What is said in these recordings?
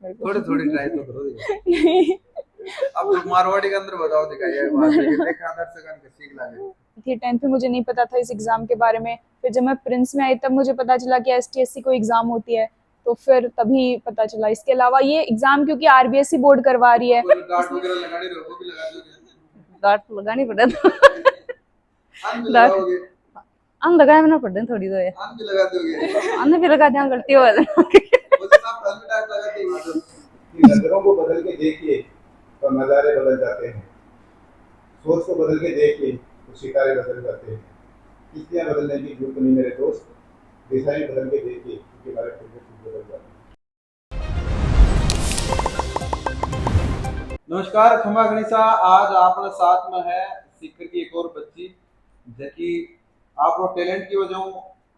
मेरे को। थोड़ी थोड़ी ट्राई तो करो नहीं अब तो मारवाड़ी के अंदर बताओ दिखाइए बात है कि देखा दर्शकन के सीख लागे थी 10th में, मुझे नहीं पता था इस एग्जाम के बारे में। फिर जब मैं प्रिंस में आई तब मुझे पता चला कि एसटीएससी को एग्जाम होती है, तो फिर तभी पता चला। इसके अलावा ये एग्जाम क्योंकि आरबीएसई बोर्ड करवा रही है, कोई गार्ड वगैरह लगानी रहो वो भी लगा दोगे गार्ड तो लगानी पड़े तो आन भी गार्ड लगाओगे हम लगाए ना पड़े थोड़ी तो है, आन भी लगा दोगे हमने भी लगा दिया गलती हो मुझे साहब कल भी टाइम लगा देंगे कि नजरों को बदल के देखिए तो नज़ारे बदल जाते हैं, सोच को बदल के देखिए तो सितारे बदल जाते हैं। किस्तियाँ बदलने की जरूरत नहीं मेरे दोस्त, दिशाएं बदल के देखिए क्योंकि हमारे प्रोजेक्ट बदल जाते हैं। नमस्कार खमा गणिसा आज आपने साथ में है सीकर की एक और बच्ची जबकि आप टैलेंट की वजह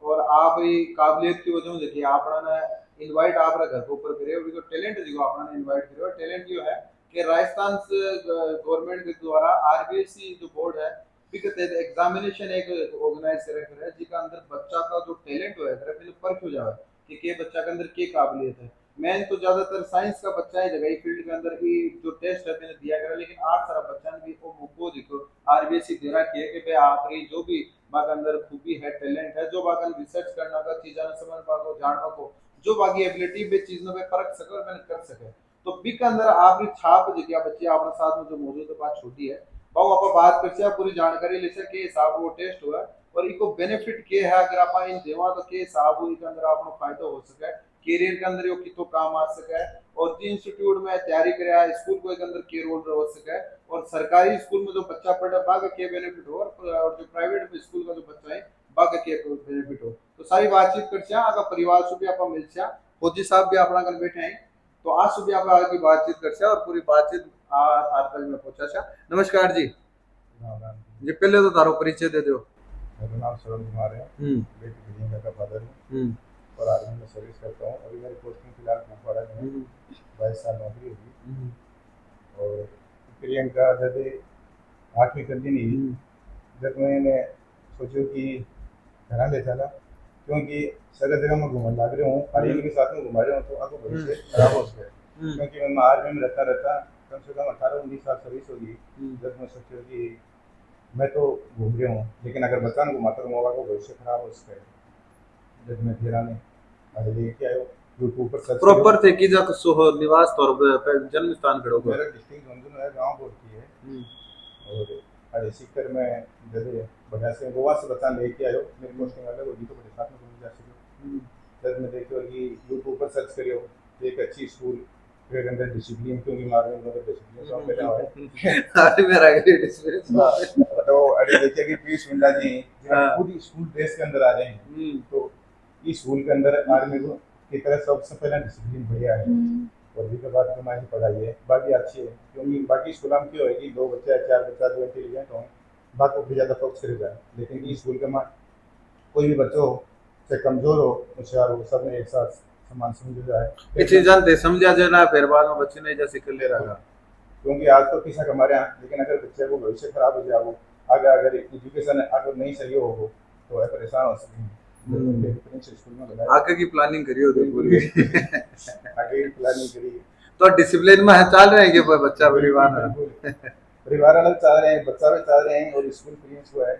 और आप काबिलियत की वजह जबकि आपने इनवाइट आप घर के ऊपर करे और टैलेंट जो आपने इनवाइट करे टैलेंट जो है कि राजस्थान से गवर्नमेंट के द्वारा आरबीएससी जो बोर्ड है बिकते एग्जामिनेशन एक ऑर्गेनाइज करे है जिसका अंदर बच्चा का जो टैलेंट है पहले परख हो जाए कि के बच्चा के अंदर के काबिलियत है। मैं तो ज्यादातर साइंस का बच्चा है जगह फील्ड के अंदर की जो टेस्ट है मैंने दिया गया लेकिन आर्ट सारा बच्चा ने भी वो देखो आरबीएससी दे रखी है कि भाई आपकी जो भी बाग अंदर खूबी है टैलेंट है जो बाग रिसर्च करना का चीज़ा समझ पाको जान पाको जो बाकी एबिलिटी बे चीज़ों पे परख सके और मैंने कर सके तो बिक अंदर आपकी छाप जगह बच्ची आपने साथ में जो मौजूद है बात छोटी है बहु आप बात करते पूरी जानकारी ले सके हिसाब वो टेस्ट हुआ और इको बेनिफिट के है अगर आप इन देवा तो के हिसाब के अंदर आपको फायदा हो सके कैरियर के अंदर यो कितो काम आ सके और जी इंस्टीट्यूट में तैयारी करे स्कूल को एक अंदर के रोल रह सके और सरकारी स्कूल में जो बच्चा पढ़े बाग के बेनिफिट हो और जो प्राइवेट स्कूल का जो बच्चा है बाग के बेनिफिट हो तो सारी बातचीत करते हैं अगर परिवार से भी आप मिलते हैं फौजी साहब भी अपना कल बैठे हैं तो आज सुबह आप आगे बातचीत करते हैं और पूरी बातचीत आज में पहुंचा। नमस्कार जी जी पहले तो तारो परिचय दे दो। मेरा नाम श्रवण कुमार है, बेटी प्रियंका का फादर हूँ और आर्मी में सर्विस करता हूँ। अभी मेरी पोस्टिंग फिलहाल कुपवाड़ा में है, 22 साल नौकरी होगी। और प्रियंका जब 8वीं कर दी नहीं जब मैंने सोचो कि घर ले चला क्योंकि सगल जगह में घूमने लग रहा हूँ आर्मी के साथ में घुमा रहा हूँ तो आपको भविष्य खराब हो सके क्योंकि मैं आर्मी में रहता कम से कम 18-19 साल सर्विस होगी। जब मैं सोचो कि मैं तो घूम रहा हूँ लेकिन अगर बच्चा को घुमाता तो मोबाइल को भविष्य खराब हो सके। जब मैं फिर आने लेके आयो यूट्यूब पर सर्च प्रॉपर थे की जा तो निवास तौर पे जन्म स्थान करो मेरा डिस्ट्रिक्ट झुंझुनू है, गांव बोलती है। और अरे सीकर में जैसे बढ़िया से गोवा से बच्चा लेके आयो मेरी पोस्टिंग अलग होगी तो बड़े साथ में घूम जा सके। जब मैं देखो कि यूट्यूब पर सर्च करियो एक अच्छी स्कूल फिर अंदर डिसिप्लिन क्योंकि मारने में डिसिप्लिन तो पहले है अरे मेरा डिसिप्लिन तो अरे देखिए कि पीस विंडा जी पूरी स्कूल ड्रेस के अंदर आ रहे हैं तो इस स्कूल के अंदर आर्मी की तरह सबसे पहले डिसिप्लिन बढ़िया है और भी के बाद हमारी पढ़ाई है बाकी अच्छी है क्योंकि बाकी स्कूल में क्यों है कि 2 बच्चे 4 बच्चा जो इंटेलिजेंट हो बातों पर ज़्यादा फोकस करेगा लेकिन इस स्कूल के कोई भी बच्चों हो चाहे कमजोर हो होशियार हो सब में एक साथ समान समझ जाए ये चीज जानते समझा जाना फिर बाद में बच्चे ने जैसे कर ले रहा क्योंकि आज तो किसा हमारे यहाँ लेकिन अगर बच्चे को भविष्य खराब हो जाए वो अगर एजुकेशन अगर नहीं सही हो तो परेशान हो सकेंगे। आगे की प्लानिंग करियो आगे की प्लानिंग करिए तो डिसिप्लिन में चल रहे हैं कि बच्चा परिवार अलग चाह रहे हैं बच्चा भी चाह रहे हैं और स्कूल पेरेंट्स को है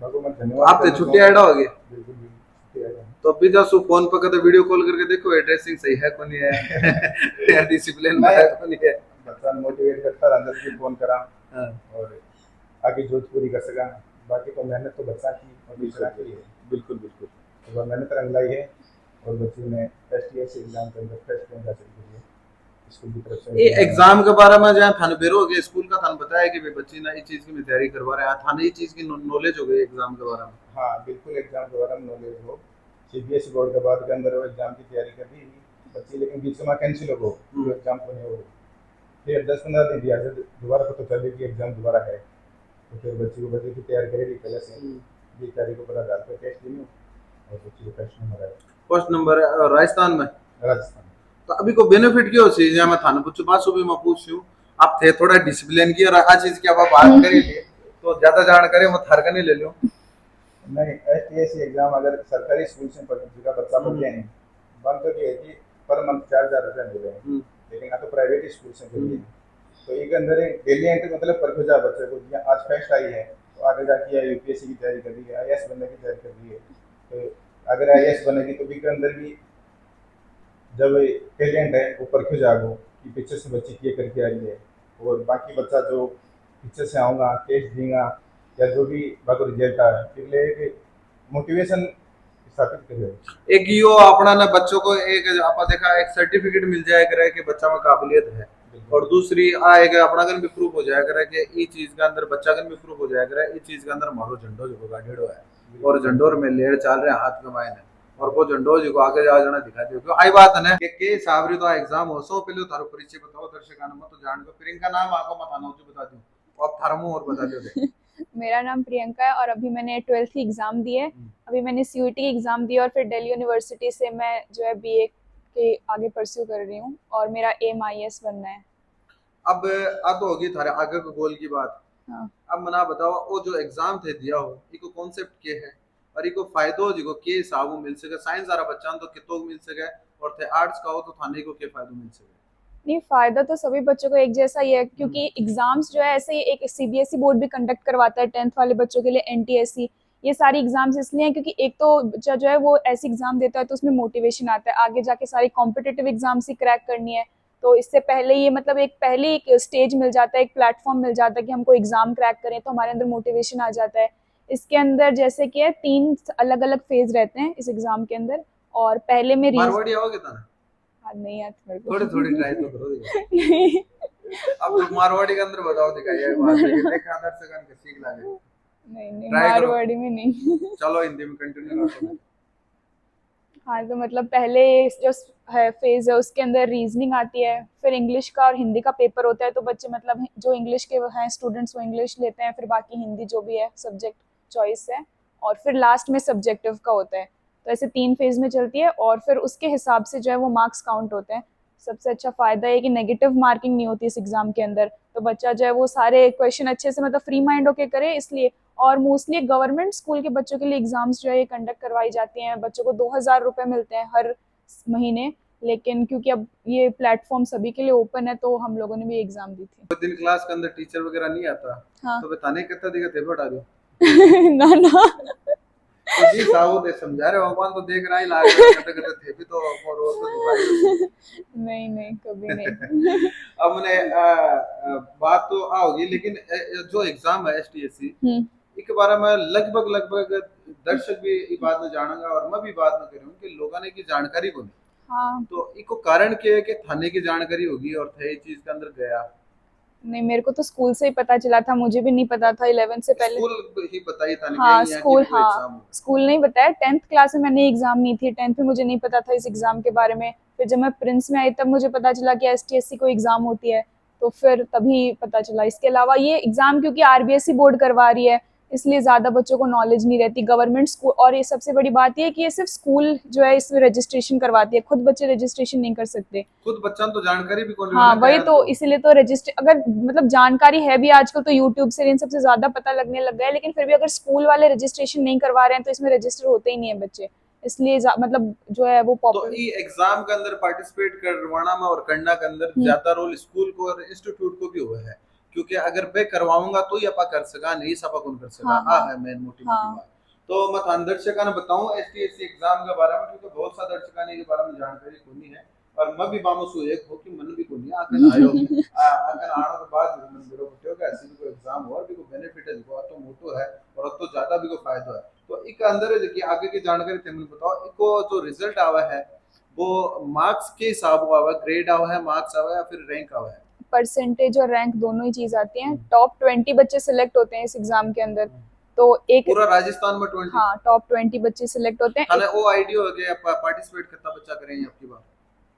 भगवान धन्यवाद आप तो छुट्टी ऐड हो गए बिल्कुल तो अभी जब फोन पर कदे वीडियो कॉल करके देखो एड्रेसिंग सही है कौन है या डिसिप्लिन में है कौन है बच्चा मोटिवेट करता अंदर भी फोन करा और आगे जोत पूरी कर सका बाकी तो मेहनत तो बच्चा की और दूसरा की है। बिल्कुल बिल्कुल तो मेहनत रंगलाई है और बच्चे ने एसटीएस एग्जाम के अंदर फर्स्ट रैंक हासिल की है स्कूल की तरफ से। ये एग्जाम के बारे में जहां थाने बेरो हो गए स्कूल का थाने बताया कि भाई बच्ची ना ये चीज की तैयारी करवा रहे हैं थाने ये चीज की नॉलेज हो गई एग्जाम के बारे में। हाँ बिल्कुल एग्जाम के बारे में नॉलेज हो सीबीएसई बोर्ड के बाद के अंदर वो एग्जाम की तैयारी कर दी बच्ची लेकिन बीच में कैंसिल हो गई एग्जाम को नहीं हो फिर 10-15 दिन दिया दोबारा पता चले कि एग्जाम दोबारा है तो फिर बच्चे की तैयारी करेगी पहले से 20 तारीख को 15,000 रुपये टेस्ट दी और बच्ची को फर्स्ट नंबर है राजस्थान में तो अभी को बेनिफिट क्या हो चाहिए मैं थाने पूछो बात सुबह मैं पूछ रही हूँ आप थे थोड़ा डिसिप्लिन की और आ चीज की आप बात करेंगे तो ज्यादा जानकारी मैं थार का नहीं ले लूँ नहीं एसटीएससी एग्जाम अगर सरकारी स्कूल से बच्चा पढ़ते हैं बंद तो ये है कि पर मंथ 4,000 रुपये मिल रहे हैं लेकिन आ तो प्राइवेट स्कूल से करिए तो एक अंदर डेली एंट्री मतलब परखो जा बच्चे को जियां आज फर्स्ट आई है तो आगे जाके या यूपीएससी की तैयारी कर रही है आईएएस बनने की तैयारी कर रही है तो अगर आईएएस बनेगी तो भी के अंदर भी जब टैलेंट है वो परखो जागो कि पीछे से बच्ची किए करके आई है और बाकी बच्चा जो पीछे से आऊँगा टेस्ट देगा या जो भी बाकी रिजल्ट आए એટલે मोटिवेशन स्थापित करे एक यो अपना ना बच्चों को एक आपा देखा एक सर्टिफिकेट मिल जाया करे कि बच्चा में काबिलियत है और दूसरी आएगा अपना कन भी प्रूफ हो जाया करे कि ई चीज के अंदर बच्चा कन भी प्रूफ हो जाया करे ई चीज के अंदर मारो झंडो जो गाड़ेड़ो है और झंडोर में लेड़ चल रहे हाथ में मायने और वो झंडो जो आगे जा जाना दिखा दियो क्यों आई बात है ना के साबरी तो एग्जाम हो सो पहले थारो परिचय बताओ दर्शकों ने मत जान को प्रियंका नाम आपको मत आना जो बता दूं अब थारो मुंह और बता दो मेरा नाम प्रियंका है और अभी मैंने 12th की एग्ज़ाम दी है। अभी मैंने सीयूटी की एग्ज़ाम दी और फिर दिल्ली यूनिवर्सिटी से मैं जो है बीए के आगे परस्यू कर रही हूँ और मेरा एम आईएएस बनना है। अब तो होगी थारे आगे के गोल की बात। हाँ। अब मना बताओ वो जो एग्जाम थे दिया हो इको कॉन्सेप्ट के है और इको फायदो जिको के हिसाब मिल सके साइंस वाला बच्चा तो कितो मिल सके और थे आर्ट्स का हो तो थाने को के फायदो मिल सके। नहीं, फ़ायदा तो सभी बच्चों को एक जैसा ही है क्योंकि एग्ज़ाम्स जो है ऐसे ही एक सीबीएसई बोर्ड भी कंडक्ट करवाता है 10th वाले बच्चों के लिए एनटीएससी। ये सारी एग्ज़ाम्स इसलिए हैं क्योंकि एक तो बच्चा जो है वो ऐसी एग्ज़ाम देता है तो उसमें मोटिवेशन आता है आगे जाके सारी कॉम्पिटिटिव एग्ज़ाम्स ही क्रैक करनी है। तो इससे पहले ये मतलब पहले एक स्टेज मिल जाता है, एक प्लेटफॉर्म मिल जाता है कि हमको एग्ज़ाम क्रैक करें तो हमारे अंदर मोटिवेशन आ जाता है। इसके अंदर जैसे कि 3 अलग-अलग फ़ेज़ रहते हैं इस एग्ज़ाम के अंदर और पहले में मारवाड़ी आओगे तना? हाँ, नहीं आती मेरे को। थोड़ी ट्राई तो करो नहीं। अब तो मारवाड़ी के अंदर बताओ दिखाइए बात है कि देखा दर्शकों के सीख लागे नहीं ट्राई करो मारवाड़ी में नहीं। चलो हिंदी में कंटिन्यू करो। हाँ, तो मतलब पहले जो है फेज़ है उसके अंदर रीजनिंग आती है, फिर इंग्लिश का और हिंदी का पेपर होता है तो बच्चे मतलब जो इंग्लिश के हैं स्टूडेंट्स वो इंग्लिश लेते हैं, फिर बाकी हिंदी जो भी है सब्जेक्ट चॉइस है और फिर लास्ट में सब्जेक्टिव का होता है। तो ऐसे 3 फेज़ में चलती है और फिर उसके हिसाब से जो है वो मार्क्स काउंट होते हैं। सबसे अच्छा फ़ायदा है कि नेगेटिव मार्किंग नहीं होती इस एग्ज़ाम के अंदर, तो बच्चा जो है वो सारे क्वेश्चन अच्छे से मतलब फ्री माइंड होके करे इसलिए। और मोस्टली गवर्नमेंट स्कूल के बच्चों के लिए एग्ज़ाम्स जो है ये कंडक्ट करवाई जाती हैं। बच्चों को 2000 रुपये मिलते हैं हर महीने, लेकिन क्योंकि अब ये प्लेटफॉर्म सभी के लिए ओपन है तो हम लोगों ने भी एग्ज़ाम दी थी। तो दिन क्लास के अंदर टीचर वगैरह नहीं आता हाँ। तो बताने कितना दिखा थे बता दो ना ना तो जी साहू दे समझा रहे हो तो देख रहा ही लाग रहा है कहते कहते थे भी तो और वो तो दिखाई नहीं कभी नहीं। अब मैंने बात तो आओगी लेकिन जो एग्जाम है एसटीएससी इसके बारे में लगभग दर्शक भी इस बात में जानेंगे और मैं भी बात में करूँ कि लोगों ने की जानकारी को नहीं। हाँ। तो इको कारण क्या है कि थाने की जानकारी होगी और थे चीज के अंदर गया नहीं, मेरे को तो स्कूल से ही पता चला था, मुझे भी नहीं पता था 11 से पहले। स्कूल ही बताई था हाँ स्कूल, हाँ स्कूल नहीं बताया। 10th क्लास में मैंने एग्जाम नहीं थी, 10th में मुझे नहीं पता था इस एग्जाम के बारे में। फिर जब मैं प्रिंस में आई तब मुझे पता चला कि एसटीएससी को एग्जाम होती है, तो फिर तभी पता चला। इसके अलावा ये एग्जाम क्योंकि आरबीएसई बोर्ड करवा रही है इसलिए ज़्यादा बच्चों को नॉलेज नहीं रहती गवर्नमेंट स्कूल। और ये सबसे बड़ी बात ये है कि ये सिर्फ स्कूल जो है इसमें रजिस्ट्रेशन करवाती है, खुद बच्चे रजिस्ट्रेशन नहीं कर सकते। खुद बच्चा तो जानकारी भी कौन। हाँ वही तो, इसीलिए तो रजिस्टर अगर मतलब जानकारी है भी आजकल तो यूट्यूब से इन सबसे ज़्यादा पता लगने लग गया है, लेकिन फिर भी अगर स्कूल वाले रजिस्ट्रेशन नहीं करवा रहे हैं तो इसमें रजिस्टर होते ही नहीं है बच्चे, इसलिए मतलब जो है वो तो ये एग्जाम के अंदर पार्टिसिपेट करवाना में और करना के अंदर ज्यादा रोल स्कूल को और इंस्टीट्यूट को भी हुआ है क्योंकि अगर मैं करवाऊंगा तो ही अपा कर सका नहीं सब कौन कर सका। हाँ है मेन मोटी बात। तो मैं थान दर्शकों ने बताऊं एसटीएससी एग्जाम के बारे में क्योंकि बहुत सा दर्शकों ने के बारे में जानकारी कोनी है और मैं भी मामूस हुए हो कि मन भी कोनी आकर आयो आकर आने के बाद मन बिरो बटियो का ऐसी को एग्जाम और भी को बेनिफिट है जो तो मोटो है और तो ज्यादा भी को फायदा है। तो एक अंदर है कि आगे की जानकारी तुम बताओ इको जो रिजल्ट आवा है वो मार्क्स के हिसाब आवा है, ग्रेड आवा है, मार्क्स आवा है या फिर रैंक आवा है? परसेंटेज और रैंक दोनों ही चीज आती हैं। टॉप 20 बच्चे सिलेक्ट होते हैं इस एग्जाम के अंदर, तो एक पूरा राजस्थान में 20। हाँ टॉप 20 बच्चे सिलेक्ट होते हैं। थाने वो आईडिया हो गया पार्टिसिपेट कितना बच्चा करेंगे आपकी बात?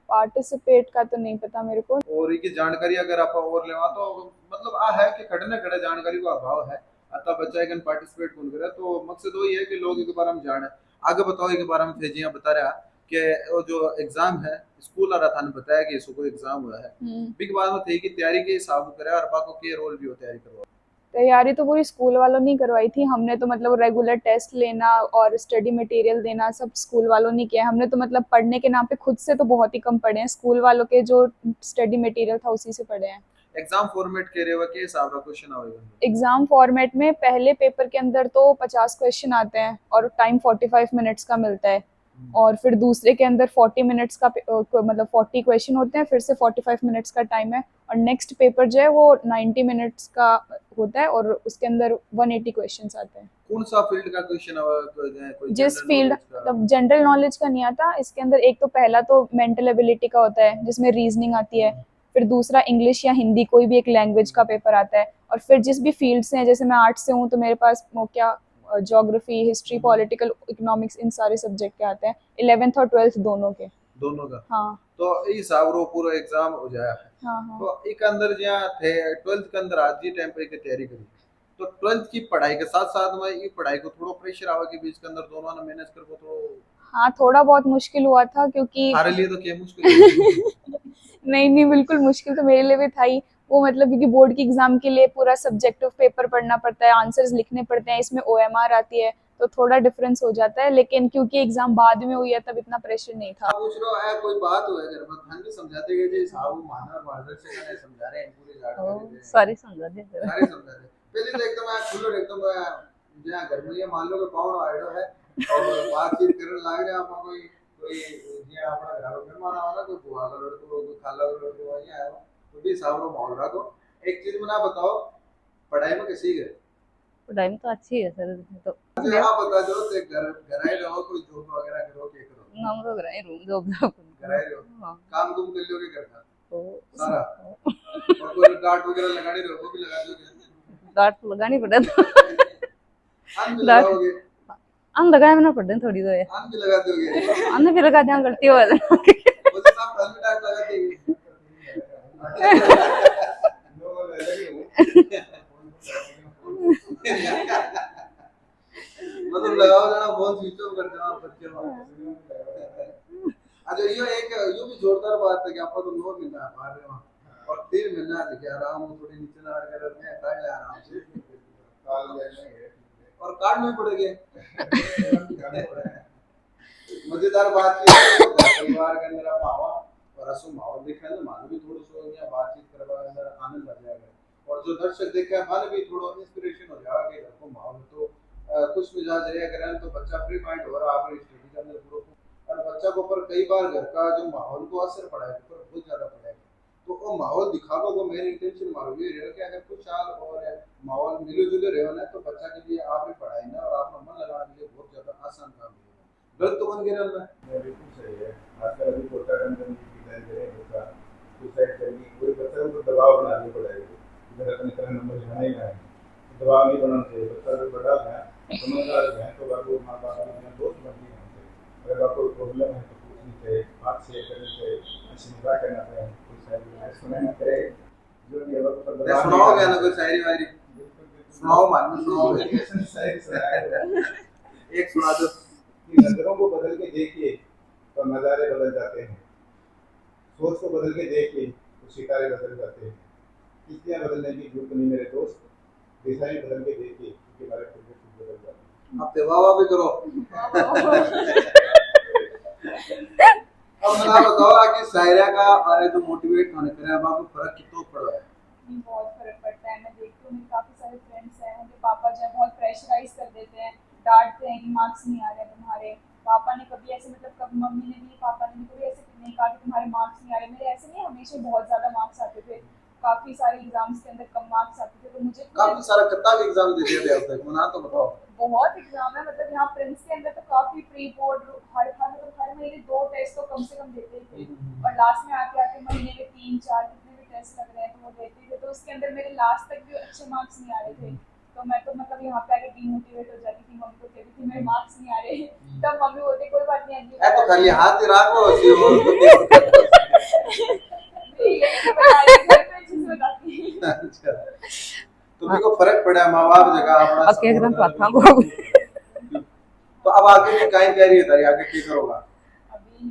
पार्टिसिपेट का तो नहीं पता मेरे को। और ये की जानकारी अगर आप और लेवा तो मतलब आ है कि खड़ने खड़े जानकारी का अभाव है अतः बच्चा एक पार्टिसिपेट कौन करे। तो मकसद वही है कि लोग इसके बारे में जाने। आगे बताओ इसके बारे में थे जी बता रहा कि वो जो एग्जाम है स्कूल आ रहा था ने बताया कि इसको एग्जाम हुआ है बिग बात में थे कि तैयारी के हिसाब करे और बाको के रोल भी हो तैयारी करवा तैयारी तो पूरी स्कूल वालों ने करवाई थी। हमने तो मतलब रेगुलर टेस्ट लेना और स्टडी मटेरियल देना सब स्कूल वालों ने किया। हमने तो मतलब पढ़ने के नाम पे खुद से तो बहुत ही कम पढ़े हैं। स्कूल वालों के जो स्टडी मटेरियल था उसी से पढ़े हैं। एग्जाम फॉर्मेट कह रहे हो कि हिसाब का क्वेश्चन आवेगा? एग्जाम फॉर्मेट में पहले पेपर के अंदर तो 50 क्वेश्चन आते हैं और टाइम 45 मिनट्स का मिलता है। और फिर दूसरे के अंदर 40 मिनट्स का मतलब 40 क्वेश्चन होते हैं, फिर से 45 मिनट्स का टाइम है। और नेक्स्ट पेपर जो है वो 90 मिनट्स का होता है और उसके अंदर 180 क्वेश्चंस आते हैं। कौन सा फील्ड का क्वेश्चन आवेगा? कोई जिस जनरल फील्ड नॉलेज का? मतलब जनरल नॉलेज का नहीं आता इसके अंदर। एक तो पहला तो मेंटल एबिलिटी का होता है जिसमें रीजनिंग आती है। फिर दूसरा इंग्लिश या हिंदी कोई भी एक लैंग्वेज का पेपर आता है। और फिर जिस भी फील्ड से हैं, जैसे मैं आर्ट्स से हूँ तो मेरे पास वो क्या ज्योग्राफी, हिस्ट्री, पॉलिटिकल, इकोनॉमिक्स, इन सारे सब्जेक्ट के आते हैं 11th और 12th दोनों के। दोनों का? हाँ तो ई हिसाब रो पूरा एग्जाम हो जाया है। हाँ हाँ। तो एक अंदर जहाँ थे 12th के अंदर आज ही टाइम पे की तैयारी करी, तो 12th की पढ़ाई के साथ साथ में ये पढ़ाई को थोड़ा प्रेशर आवा के बीच के अंदर दोनों ने मैनेज कर को थोड़ा हाँ थोड़ा बहुत मुश्किल हुआ था क्योंकि हमारे लिए तो क्या मुश्किल है? नहीं नहीं बिल्कुल मुश्किल तो मेरे लिए भी था ही। वो मतलब क्योंकि बोर्ड की एग्जाम के लिए पूरा सब्जेक्टिव पेपर पढ़ना पड़ता है, आंसर्स लिखने पड़ते हैं, इसमें OMR आती है तो थोड़ा डिफरेंस हो जाता है। लेकिन क्योंकि एग्जाम बाद में हुई है तब इतना प्रेशर नहीं था। आप पूछ रहे हो है कोई बात हो अगर मत हम भी समझाते गए जी साहब माना मार्गदर्शक ने समझा रहे हैं पूरी जानकारी दे सारी समझा दे सारे समझा रहे पहले तो एकदम खुलो एकदम जहां घर में ये मान लो कि कौन आइडो है और बातचीत करने लग रहे आप कोई कोई जे अपना घर में मेहमान आवा ना कोई बुआ का लड़को कोई खाला का लड़को वही आया तो भी साहब रो माहौल रखो। एक चीज में ना बताओ पढ़ाई में कैसी गए? पढ़ाई में तो अच्छी है सर। तो अच्छा आप बता दो ते घर आए रहो कोई जॉब वगैरह करो के करो? नाम तो कराए रूम जॉब जॉब घर आए रहो हाँ काम तुम कर लोगे घर का तो सारा और कोई डांट वगैरह लगानी रहो वो भी लगा दोगे? डांट तो लगानी पड़े तो अन भी डांट लगाओगे? अन लगाए में ना पड़े थोड़ी तो है अन भी लगा दोगे? अन भी लगा दिया गलती हो जाए मुझे साहब अन भी डांट लगा देंगे। मतलब लगाओ जरा फोन स्विच ऑफ कर देना बच्चे में। अच्छा ये एक ये भी जोरदार बात है कि आपको तो 9 महीना है मार रहे वहां और 3 महीना देखिए आराम हो थोड़ी नीचे ना कर रहे हैं काट ले आराम से काल लेंगे और काट नहीं पड़ेंगे। मजेदार बात ये है परिवार के अंदर आप आवा और असु माहौल दिखा तो मान भी थोड़ा सो या बातचीत करवा के अंदर आनंद आ जाएगा और जो दर्शक देखे मन भी थोड़ा इंस्पिरेशन हो जाएगा कि घर को माहौल तो कुछ मिजाज रहे करें तो बच्चा फ्री माइंड हो रहा है अपनी स्टडी के अंदर पूरा और बच्चा को ऊपर कई बार घर का जो माहौल को असर पड़ा है ऊपर बहुत ज्यादा पड़ा है तो वो माहौल दिखावा को मेन इंटेंशन मारो ये रहे कि अगर कुछ साल और माहौल मिले जुले रहे ना तो बच्चा के लिए आपने पढ़ाई ना और आपका मन लगाने के लिए बहुत ज्यादा आसान काम है। गलत तो बन गया ना बिल्कुल सही है। आजकल अभी कोटा के अंदर निकल रहे हैं उसका सुसाइड करने कोई बच्चा को दबाव बनाने पड़ेगा इधर अपने तरह नंबर जाना ही ना है दबाव नहीं बनाना चाहिए। बच्चा जो बड़ा है समझदार है तो बाबू माँ बाप के दोस्त बनती है अगर आपको प्रॉब्लम है तो पूछनी चाहिए बात शेयर करनी चाहिए अच्छी मजाक करना चाहिए कोई शायरी सुनाना चाहिए जो भी है सुनाओ क्या ना कोई शायरी वायरी सुनाओ मान सुनाओ शायरी सुनाया एक सुना दो कि नजरों को बदल के देखिए तो नज़ारे बदल जाते हैं सोच को बदल के देखिए तो सितारे बदल जाते हैं किस्तियाँ बदलने की जरूरत नहीं मेरे दोस्त दिशाएं बदल के देखिए क्योंकि हमारे खुद बदल जाते हैं। अब वाह भी करो। अब मैं बताओ कि शायरा का और जो मोटिवेट होने करे अब आपको फर्क कितना पड़ा है? बहुत फर्क पड़ता है। मैं देखती हूँ मेरे काफी सारे फ्रेंड्स हैं उनके पापा जो है बहुत प्रेशराइज कर देते हैं, डांटते हैं कि मार्क्स नहीं आ रहे तुम्हारे। पापा ने कभी ऐसे मतलब कभी मम्मी ने भी पापा ने भी कभी ऐसे नहीं कहा कि तुम्हारे मार्क्स नहीं आ रहे। मेरे ऐसे नहीं, हमेशा बहुत ज्यादा मार्क्स आते थे, काफी सारे एग्जाम्स के अंदर कम मार्क्स आते थे तो मुझे काफी सारा कितना एग्जाम दे दिया अब तक मना तो बताओ। बहुत एग्जाम है मतलब यहाँ प्रिंस के अंदर तो काफी प्री बोर्ड हर महीने 2 टेस्ट तो कम से कम देते ही थे और लास्ट में आते आते महीने में 3-4 कितने भी टेस्ट लग रहे हैं तो वो देते थे। तो उसके अंदर मेरे लास्ट तक भी अच्छे मार्क्स नहीं आ रहे थे तो मैं तो मतलब यहाँ पे आके डीमोटिवेट हो जाती थी। मम्मी को कहती थी मेरे मार्क्स नहीं आ रहे तब मम्मी बोलती कोई बात नहीं अगली तो खाली हाथ ही रात को होती अच्छा तो भी को फर्क पड़ा माँ बाप जगह अपना ओके एकदम पाथा को तो अब आगे की काई तैयारी है तारी आगे की करोगा? अभी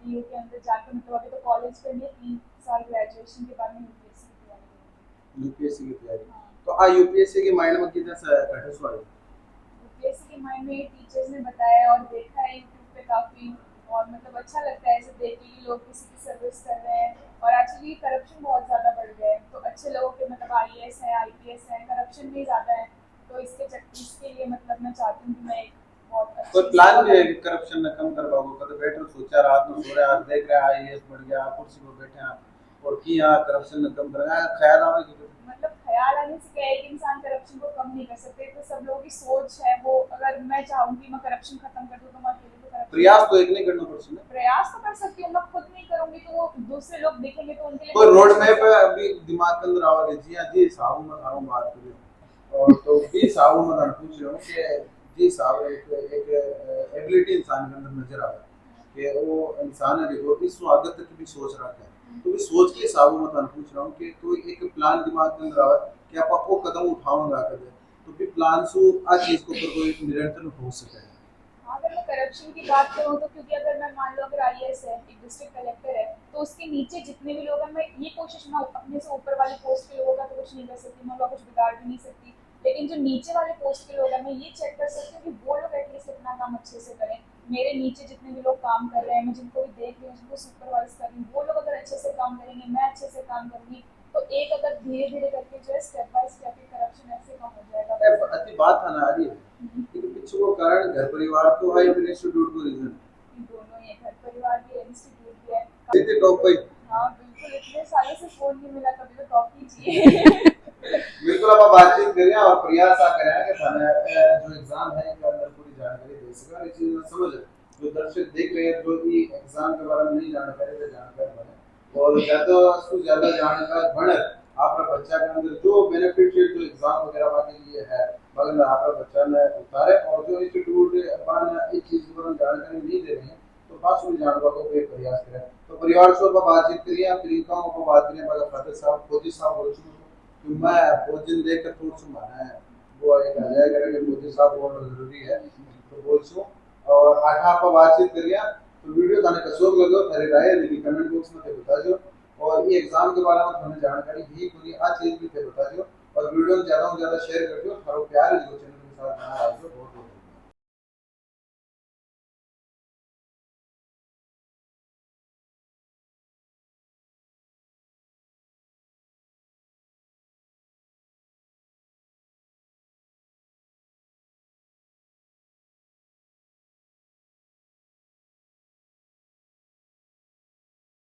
बीए के अंदर जाके मतलब अभी तो कॉलेज करनी है 3 साल ग्रेजुएशन के बाद में यूपीएससी की तैयारी यूपीएससी की तैयारी। तो तो आ यूपीएससी के माइंड में कितना घटे सवाल यूपीएससी के माइंड में टीचर्स ने बताया और देखा है यूट्यूब पे काफी, और मतलब अच्छा लगता है ऐसे देख के कि लोग किसी की सर्विस कर रहे हैं। और एक्चुअली करप्शन बहुत ज्यादा बढ़ गया है, तो अच्छे लोगों के मतलब आईएएस है, आईपीएस है, करप्शन भी ज्यादा है। तो इसके लिए मतलब मैं चाहती हूँ कि मैं एक बहुत कोई अच्छी प्लान भी है कि करप्शन न कम करवाओ कभी बैठो सोचा रात में सो रहे देख रहे आईएएस बढ़ गया कुर्सी पर बैठे हैं और की यहाँ करप्शन न कम कर ख्याल आवे कि मतलब ख्याल आने से क्या है कि इंसान करप्शन को कम नहीं कर सकते, तो सब लोगों की सोच है वो। अगर मैं चाहूंगी मैं करप्शन खत्म कर दूं तो मैं अकेले तो करप्शन प्रयास तो एक नहीं करना पड़ता ना प्रयास तो कर सकती हूँ, मैं खुद नहीं करूंगी तो वो दूसरे लोग देखेंगे तो उनके लिए कोई रोड मैप अभी दिमाग के अंदर आवाज जी हाँ जी साहब मैं थारों बात करूँ और तो भी साहब मैं थारों पूछ रहा हूँ कि जी साहब एक एबिलिटी इंसान के अंदर नजर आ रहा है कि वो इंसान है जो इस आगे तक भी सोच रहा है तो भी सोच के हिसाब में मैं पूछ रहा हूँ कि कोई एक प्लान दिमाग के अंदर आवा कि आप वो कदम उठाऊंगा कर तो भी प्लान से आ चीज को ऊपर कोई निरंतर हो सके हाँ, अगर मैं करप्शन की बात करूँ तो क्योंकि अगर मैं मान लो अगर आईएएस है, एक डिस्ट्रिक्ट कलेक्टर है, तो उसके नीचे जितने भी लोग हैं, मैं ये कोशिश मैं अपने से ऊपर वाले पोस्ट के लोगों का तो कुछ नहीं कर सकती, मैं उनका कुछ बिगाड़ भी नहीं सकती। लेकिन जो नीचे वाले पोस्ट के लोग हैं, मैं ये चेक कर सकती हूँ कि वो लोग एटलीस्ट अपना काम अच्छे से करें। मेरे नीचे जितने भी लोग काम कर रहे हैं, मैं जिनको भी देख रही हूँ, जिनको सुपरवाइज कर रही हूँ, वो लोग अगर अच्छे से काम करेंगे, मैं अच्छे से काम करूँगी, तो एक अगर धीरे धीरे करके जो है स्टेप बाय स्टेप करप्शन ऐसे कम हो जाएगा। अति बात है ना आ रही है लेकिन पीछे वो कारण घर परिवार तो है इंस्टीट्यूट को रीजन दोनों ही है, घर परिवार भी है, इंस्टीट्यूट भी है। सीधे टॉप पे हाँ बिल्कुल, इतने सालों से फोन नहीं मिला, कभी तो टॉप कीजिए। बिल्कुल आप बातचीत करें और प्रयास करें कि थाने जो एग्जाम है के अंदर पूरी जानकारी दे सके और इस चीज में समझ जो दर्शक देख रहे हैं जो कि एग्जाम के बारे में नहीं जानकारी वो जानकार बने और ज्यादा से ज्यादा जानकार बने आपका बच्चा के अंदर जो बेनिफिशियल जो एग्जाम वगैरह के लिए है मगर आपका बच्चा ने उतारे और जो इंस्टीट्यूट अपन इस चीज के बारे में जानकारी नहीं दे रहे हैं तो बात सुन जानवा को भी प्रयास करें तो परिवार से बातचीत करिए आप तरीकों को बात करें मगर फादर साहब फौजी साहब बोल तो मैं भोजन देखकर थोड़ा सा माना है वो एक आ जाएगा कि भोजन साहब बहुत जरूरी है तो बोल सो और आठा आप बातचीत करिए तो वीडियो थाने कसोग लगो थारी राय लेकिन कमेंट बॉक्स में बता दो और ये एग्जाम के बारे में थाने जानकारी ही पूरी आ चीज भी बता दो और वीडियो ज्यादा से ज्यादा शेयर कर दो थारो प्यार जो चैनल